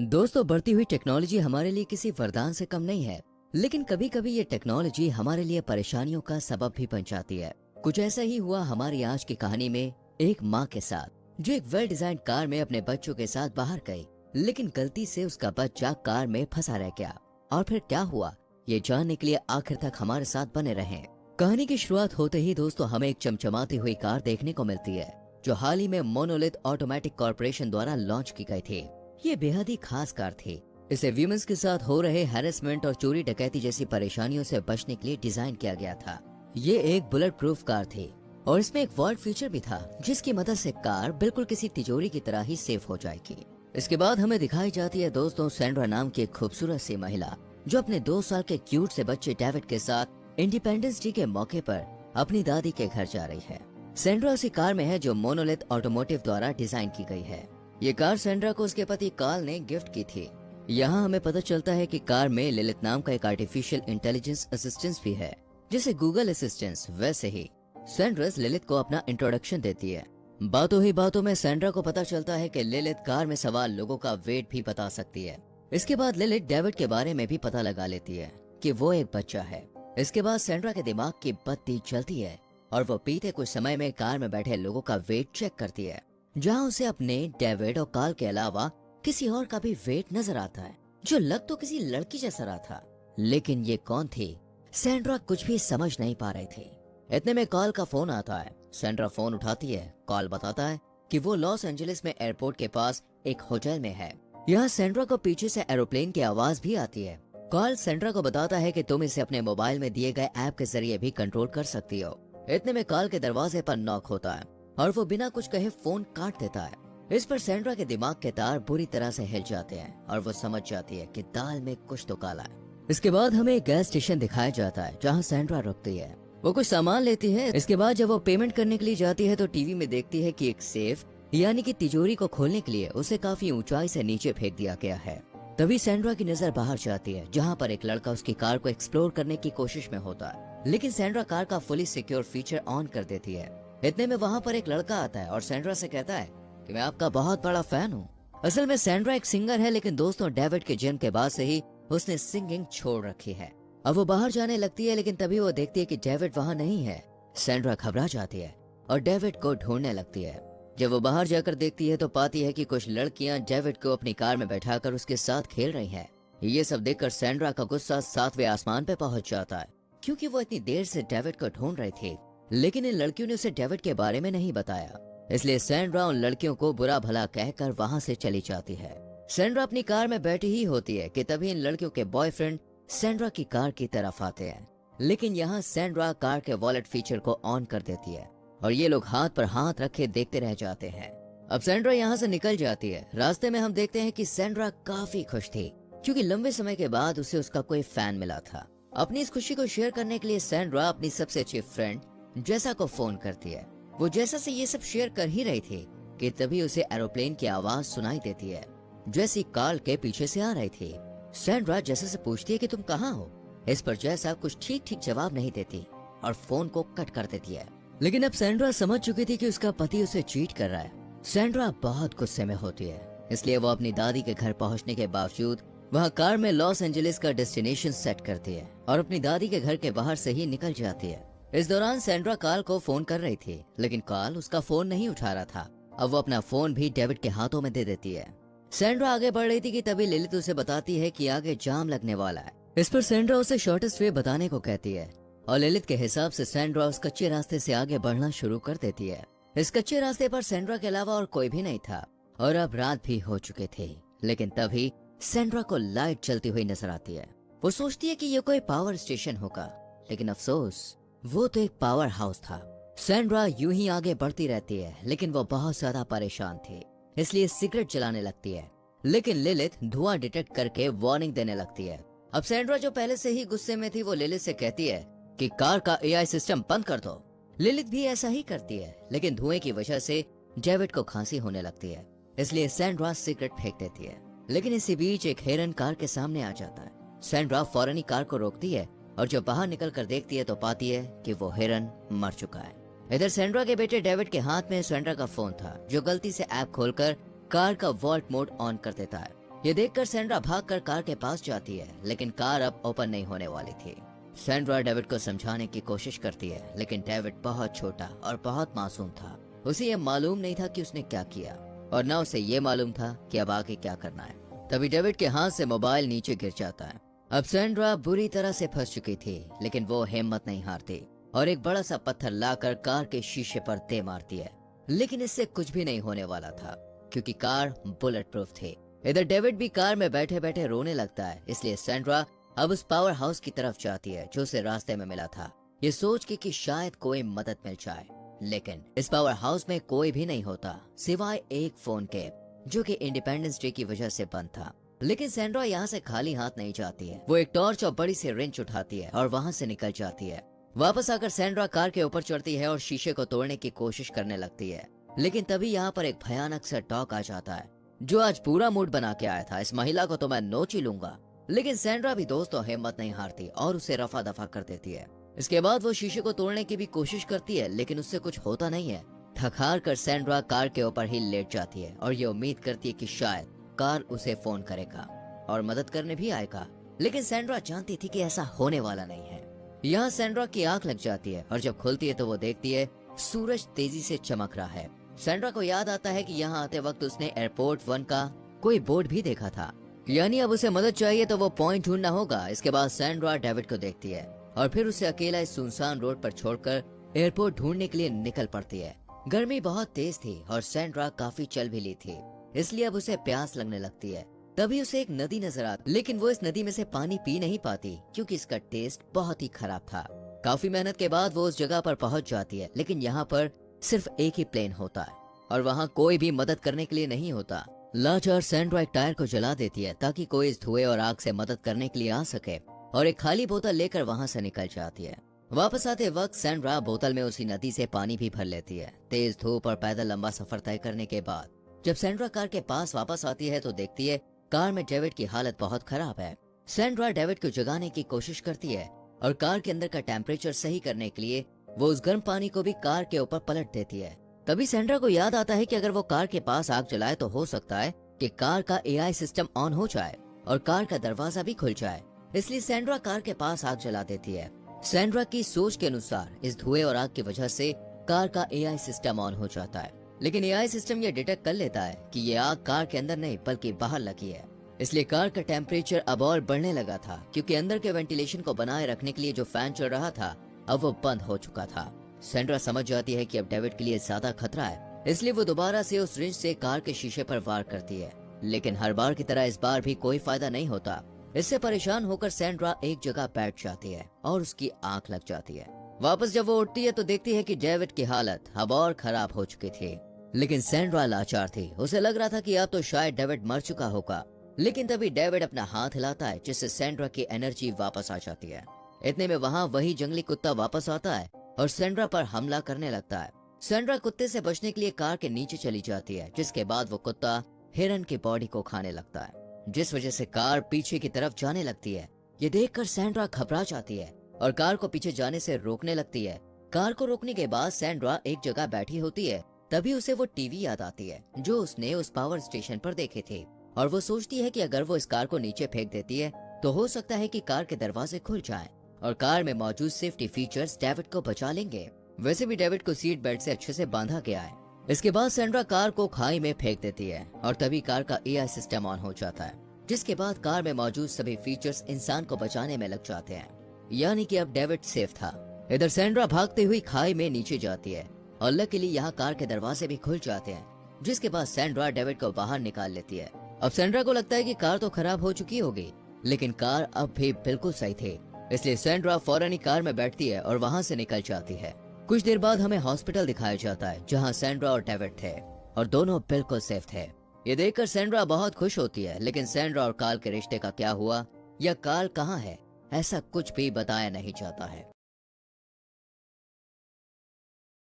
दोस्तों, बढ़ती हुई टेक्नोलॉजी हमारे लिए किसी वरदान से कम नहीं है, लेकिन कभी कभी ये टेक्नोलॉजी हमारे लिए परेशानियों का सबब भी बन जाती है। कुछ ऐसा ही हुआ हमारी आज की कहानी में एक माँ के साथ, जो एक वेल डिजाइन कार में अपने बच्चों के साथ बाहर गई, लेकिन गलती से उसका बच्चा कार में फंसा रह गया। और फिर क्या हुआ, ये जानने के लिए आखिर तक हमारे साथ बने रहें। कहानी की शुरुआत होते ही दोस्तों हमें एक चमचमाती हुई कार देखने को मिलती है, जो हाल ही में मोनोलिथ ऑटोमेटिक कॉर्पोरेशन द्वारा लॉन्च की गई थी। ये बेहद ही खास कार थी। इसे व्यूमेंस के साथ हो रहे हैरेसमेंट और चोरी डकैती जैसी परेशानियों से बचने के लिए डिजाइन किया गया था। ये एक बुलेट प्रूफ कार थी और इसमें एक वॉल्ट फीचर भी था, जिसकी मदद से कार बिल्कुल किसी तिजोरी की तरह ही सेफ हो जाएगी। इसके बाद हमें दिखाई जाती है दोस्तों सैंड्रा नाम की एक खूबसूरत सी महिला, जो अपने 2 साल के क्यूट से बच्चे डेविड के साथ इंडिपेंडेंस डे के मौके पर अपनी दादी के घर जा रही है। सैंड्रा उसी कार में है जो मोनोलिथ ऑटोमोटिव द्वारा डिजाइन की गई है। ये कार सैंड्रा को उसके पति कार्ल ने गिफ्ट की थी। यहाँ हमें पता चलता है कि कार में लिलिथ नाम का एक आर्टिफिशियल इंटेलिजेंस असिस्टेंस भी है, जैसे गूगल असिस्टेंस। वैसे ही सैंड्रा लिलिथ को अपना इंट्रोडक्शन देती है। बातों ही बातों में सैंड्रा को पता चलता है कि लिलिथ कार में सवार लोगों का वेट भी बता सकती है। इसके बाद लिलिथ डेविड के बारे में भी पता लगा लेती है कि वो एक बच्चा है। इसके बाद सैंड्रा के दिमाग की बत्ती जलती है और वो बीते कुछ समय में कार में बैठे लोगों का वेट चेक करती है, जहाँ उसे अपने डेविड और कार्ल के अलावा किसी और का भी वेट नजर आता है, जो लग तो किसी लड़की जैसा रहा था। लेकिन ये कौन थी, सैंड्रा कुछ भी समझ नहीं पा रही थी। इतने में कार्ल का फोन आता है। सैंड्रा फोन उठाती है। कार्ल बताता है कि वो लॉस एंजलिस में एयरपोर्ट के पास एक होटल में है। यहाँ सैंड्रा को पीछे से एरोप्लेन की आवाज भी आती है। कार्ल सैंड्रा को बताता है कि तुम इसे अपने मोबाइल में दिए गए ऐप के जरिए भी कंट्रोल कर सकती हो। इतने में कार्ल के दरवाजे पर नॉक होता है और वो बिना कुछ कहे फोन काट देता है। इस पर सैंड्रा के दिमाग के तार बुरी तरह से हिल जाते हैं और वो समझ जाती है कि दाल में कुछ तो काला है। इसके बाद हमें एक गैस स्टेशन दिखाया जाता है, जहाँ सैंड्रा रुकती है। वो कुछ सामान लेती है। इसके बाद जब वो पेमेंट करने के लिए जाती है तो टीवी में देखती है कि एक सेफ यानी कि तिजोरी को खोलने के लिए उसे काफी ऊंचाई से नीचे फेंक दिया गया है। तभी सैंड्रा की नजर बाहर जाती है, जहाँ पर एक लड़का उसकी कार को एक्सप्लोर करने की कोशिश में होता है। लेकिन सैंड्रा कार का फुली सिक्योर फीचर ऑन कर देती है। इतने में वहाँ पर एक लड़का आता है और सैंड्रा से कहता है कि मैं आपका बहुत बड़ा फैन हूँ। असल में सैंड्रा एक सिंगर है, लेकिन दोस्तों डेविड के जन्म के बाद से ही उसने सिंगिंग छोड़ रखी है। अब वो बाहर जाने लगती है, लेकिन तभी वो देखती है कि डेविड वहाँ नहीं है। सैंड्रा घबरा जाती है और डेविड को ढूंढने लगती है। जब वो बाहर जाकर देखती है तो पाती है कि कुछ लड़कियां डेविड को अपनी कार में बैठाकर उसके साथ खेल रही हैं। ये सब देखकर सैंड्रा का गुस्सा 7वें आसमान पे पहुंच जाता है, क्योंकि वो इतनी देर से डेविड को ढूंढ रही थी, लेकिन इन लड़कियों ने उसे डेविड के बारे में नहीं बताया। इसलिए सैंड्रा उन लड़कियों को बुरा भला कहकर वहाँ से चली जाती है। सैंड्रा अपनी कार में बैठी ही होती है कि तभी इन लड़कियों के बॉयफ्रेंड सैंड्रा की कार की तरफ आते हैं। लेकिन यहाँ सैंड्रा कार के वॉलेट फीचर को ऑन कर देती है और ये लोग हाथ पर हाथ रखे देखते रह जाते हैं। अब सैंड्रा यहाँ से निकल जाती है। रास्ते में हम देखते हैं कि सैंड्रा काफी खुश थी, क्योंकि लंबे समय के बाद उसे उसका कोई फैन मिला था। अपनी इस खुशी को शेयर करने के लिए सैंड्रा अपनी सबसे अच्छी फ्रेंड जेसा को फोन करती है। वो जेसा से ये सब शेयर कर ही रही थी कि तभी उसे एरोप्लेन की आवाज सुनाई देती है। जैसी कार्ल के पीछे से आ रही थी। सैंड्रा जेसा से पूछती है कि तुम कहाँ हो। इस पर जेसा कुछ ठीक ठीक जवाब नहीं देती और फोन को कट कर देती है। लेकिन अब सैंड्रा समझ चुकी थी कि उसका पति उसे चीट कर रहा है। सैंड्रा बहुत गुस्से में होती है, इसलिए वो अपनी दादी के घर पहुंचने के बावजूद वहाँ कार में लॉस एंजलिस का डेस्टिनेशन सेट करती है और अपनी दादी के घर के बाहर से ही निकल जाती है। इस दौरान सैंड्रा कार्ल को फोन कर रही थी, लेकिन कार्ल उसका फोन नहीं उठा रहा था। अब वो अपना फोन भी डेविड के हाथों में दे देती है। सैंड्रा आगे बढ़ रही थी कि तभी लिलिथ उसे बताती है कि आगे जाम लगने वाला है। इस पर सैंड्रा उसे शॉर्टेस्ट वे बताने को कहती है और लिलिथ के हिसाब से सैंड्रा उस कच्चे रास्ते से आगे बढ़ना शुरू कर देती है। इस कच्चे रास्ते पर सैंड्रा के अलावा और कोई भी नहीं था और अब रात भी हो चुके थे। लेकिन तभी सैंड्रा को लाइट चलती हुई नजर आती है। वो सोचती है कि ये कोई पावर स्टेशन होगा, लेकिन अफसोस वो तो एक पावर हाउस था। सैंड्रा यूं ही आगे बढ़ती रहती है, लेकिन वो बहुत ज्यादा परेशान थी, इसलिए सिगरेट जलाने लगती है। लेकिन लिलिथ धुआं डिटेक्ट करके वार्निंग देने लगती है। अब सैंड्रा जो पहले से ही गुस्से में थी, वो लिलिथ से कहती है कि कार का एआई सिस्टम बंद कर दो। लिलिथ भी ऐसा ही करती है, लेकिन धुएं की वजह से डेविड को खांसी होने लगती है, इसलिए सैंड्रा सिगरेट फेंक देती है। लेकिन इसी बीच एक हिरन कार के सामने आ जाता है। सैंड्रा फौरन ही कार को रोकती है और जब बाहर निकल कर देखती है तो पाती है कि वो हिरन मर चुका है। इधर सैंड्रा के बेटे डेविड के हाथ में सैंड्रा का फोन था, जो गलती से ऐप खोलकर कार का वॉल्ट मोड ऑन कर देता है। ये देखकर सैंड्रा भागकर कार के पास जाती है, लेकिन कार अब ओपन नहीं होने वाली थी। सैंड्रा डेविड को समझाने की कोशिश करती है, लेकिन डेविड बहुत छोटा और बहुत मासूम था। उसे ये मालूम नहीं था कि उसने क्या किया, और न उसे ये मालूम था कि अब आगे क्या करना है। तभी डेविड के हाथ से मोबाइल नीचे गिर जाता है। अब सैंड्रा बुरी तरह से फंस चुकी थी, लेकिन वो हिम्मत नहीं हारती और एक बड़ा सा पत्थर लाकर कार के शीशे पर दे मारती है। लेकिन इससे कुछ भी नहीं होने वाला था, क्योंकि कार बुलेट प्रूफ थी। इधर डेविड भी कार में बैठे बैठे रोने लगता है। इसलिए सैंड्रा अब उस पावर हाउस की तरफ जाती है जो उसे रास्ते में मिला था, ये सोच के कि शायद कोई मदद मिल जाए। लेकिन इस पावर हाउस में कोई भी नहीं होता सिवाय एक फोन के, जो कि इंडिपेंडेंस डे की वजह से बंद था। लेकिन सैंड्रा यहाँ से खाली हाथ नहीं जाती है। वो एक टॉर्च और बड़ी सी रिंच उठाती है और वहाँ से निकल जाती है। वापस आकर सैंड्रा कार के ऊपर चढ़ती है और शीशे को तोड़ने की कोशिश करने लगती है। लेकिन तभी यहाँ पर एक भयानक सा डॉग आ जाता है, जो आज पूरा मूड बना के आया था, इस महिला को तो मैं नोच ही लूंगा। लेकिन सैंड्रा भी दोस्तों हिम्मत नहीं हारती और उसे रफा दफा कर देती है। इसके बाद वो शीशे को तोड़ने की भी कोशिश करती है, लेकिन उससे कुछ होता नहीं है। थक हार कर सैंड्रा कार के ऊपर ही लेट जाती है और ये उम्मीद करती है कि शायद कार उसे फोन करेगा और मदद करने भी आएगा। लेकिन सैंड्रा जानती थी कि ऐसा होने वाला नहीं है। यहाँ सैंड्रा की आंख लग जाती है और जब खुलती है तो वो देखती है सूरज तेजी से चमक रहा है। सैंड्रा को याद आता है कि यहाँ आते वक्त उसने एयरपोर्ट 1 का कोई बोर्ड भी देखा था, यानी अब उसे मदद चाहिए तो वो पॉइंट ढूंढना होगा। इसके बाद सैंड्रा डेविड को देखती है और फिर उसे अकेला इस सुनसान रोड पर छोड़कर एयरपोर्ट ढूंढने के लिए निकल पड़ती है। गर्मी बहुत तेज थी और सैंड्रा काफी चल भी ली थी, इसलिए अब उसे प्यास लगने लगती है। तभी उसे एक नदी नजर आती, लेकिन वो इस नदी में से पानी पी नहीं पाती क्योंकि इसका टेस्ट बहुत ही खराब था। काफी मेहनत के बाद वो उस जगह पर पहुंच जाती है, लेकिन यहाँ पर सिर्फ एक ही प्लेन होता है और वहाँ कोई भी मदद करने के लिए नहीं होता। लाचार सैंड्रा एक टायर को जला देती है ताकि कोई इस धुएं और आग से मदद करने के लिए आ सके, और एक खाली बोतल लेकर वहाँ से निकल जाती है। वापस आते वक्त सैंड्रा बोतल में उसी नदी से पानी भी भर लेती है। तेज धूप और पैदल लंबा सफर तय करने के बाद जब सैंड्रा कार के पास वापस आती है तो देखती है कार में डेविड की हालत बहुत खराब है। सैंड्रा डेविड को जगाने की कोशिश करती है और कार के अंदर का टेम्परेचर सही करने के लिए वो उस गर्म पानी को भी कार के ऊपर पलट देती है। तभी सैंड्रा को याद आता है कि अगर वो कार के पास आग जलाए तो हो सकता है कि कार का एआई सिस्टम ऑन हो जाए और कार का दरवाजा भी खुल जाए। इसलिए सैंड्रा कार के पास आग जला देती है। सैंड्रा की सोच के अनुसार इस धुएं और आग की वजह से कार का एआई सिस्टम ऑन हो जाता है, लेकिन एआई सिस्टम ये डिटेक्ट कर लेता है कि ये आग कार के अंदर नहीं बल्कि बाहर लगी है। इसलिए कार का टेम्परेचर अब और बढ़ने लगा था, क्योंकि अंदर के वेंटिलेशन को बनाए रखने के लिए जो फैन चल रहा था अब वो बंद हो चुका था। सैंड्रा समझ जाती है कि अब डेविड के लिए ज्यादा खतरा है, इसलिए वो दोबारा से उस रिंच से कार के शीशे पर वार करती है। लेकिन हर बार की तरह इस बार भी कोई फायदा नहीं होता। इससे परेशान होकर सैंड्रा एक जगह बैठ जाती है और उसकी आंख लग जाती है। वापस जब वो उठती है तो देखती है कि डेविड की हालत अब और खराब हो चुकी थी। लेकिन सैंड्रा लाचार थी, उसे लग रहा था कि अब तो शायद डेविड मर चुका होगा। लेकिन तभी डेविड अपना हाथ हिलाता है, जिससे सैंड्रा की एनर्जी वापस आ जाती है। इतने में वहाँ वही जंगली कुत्ता वापस आता है और सैंड्रा पर हमला करने लगता है। सैंड्रा कुत्ते से बचने के लिए कार के नीचे चली जाती है, जिसके बाद वो कुत्ता हिरन की बॉडी को खाने लगता है, जिस वजह से कार पीछे की तरफ जाने लगती है। ये देखकर सैंड्रा घबरा जाती है और कार को पीछे जाने से रोकने लगती है। कार को रोकने के बाद सैंड्रा एक जगह बैठी होती है। तभी उसे वो टीवी याद आती है जो उसने उस पावर स्टेशन पर देखे थे, और वो सोचती है कि अगर वो इस कार को नीचे फेंक देती है तो हो सकता है कि कार के दरवाजे खुल जाएं और कार में मौजूद सेफ्टी फीचर्स डेविड को बचा लेंगे। वैसे भी डेविड को सीट बेल्ट से अच्छे से बांधा गया है। इसके बाद सैंड्रा कार को खाई में फेंक देती है और तभी कार का एआई सिस्टम ऑन हो जाता है, जिसके बाद कार में मौजूद सभी फीचर्स इंसान को बचाने में लग जाते हैं, यानी कि अब डेविड सेफ था। इधर सैंड्रा भागते हुई खाई में नीचे जाती है और लकीली यहाँ कार के दरवाजे भी खुल जाते हैं, जिसके बाद सैंड्रा डेविड को बाहर निकाल लेती है। अब सैंड्रा को लगता है कि कार तो खराब हो चुकी होगी, लेकिन कार अब भी बिल्कुल सही थी। इसलिए सैंड्रा फौरन ही कार में बैठती है और वहाँ से निकल जाती है। कुछ देर बाद हमें हॉस्पिटल दिखाया जाता है जहाँ सैंड्रा और डेविड थे और दोनों बिल्कुल सेफ थे। ये देखकर सैंड्रा बहुत खुश होती है, लेकिन सैंड्रा और कार्ल के रिश्ते का क्या हुआ या कार्ल कहाँ है, ऐसा कुछ भी बताया नहीं जाता है।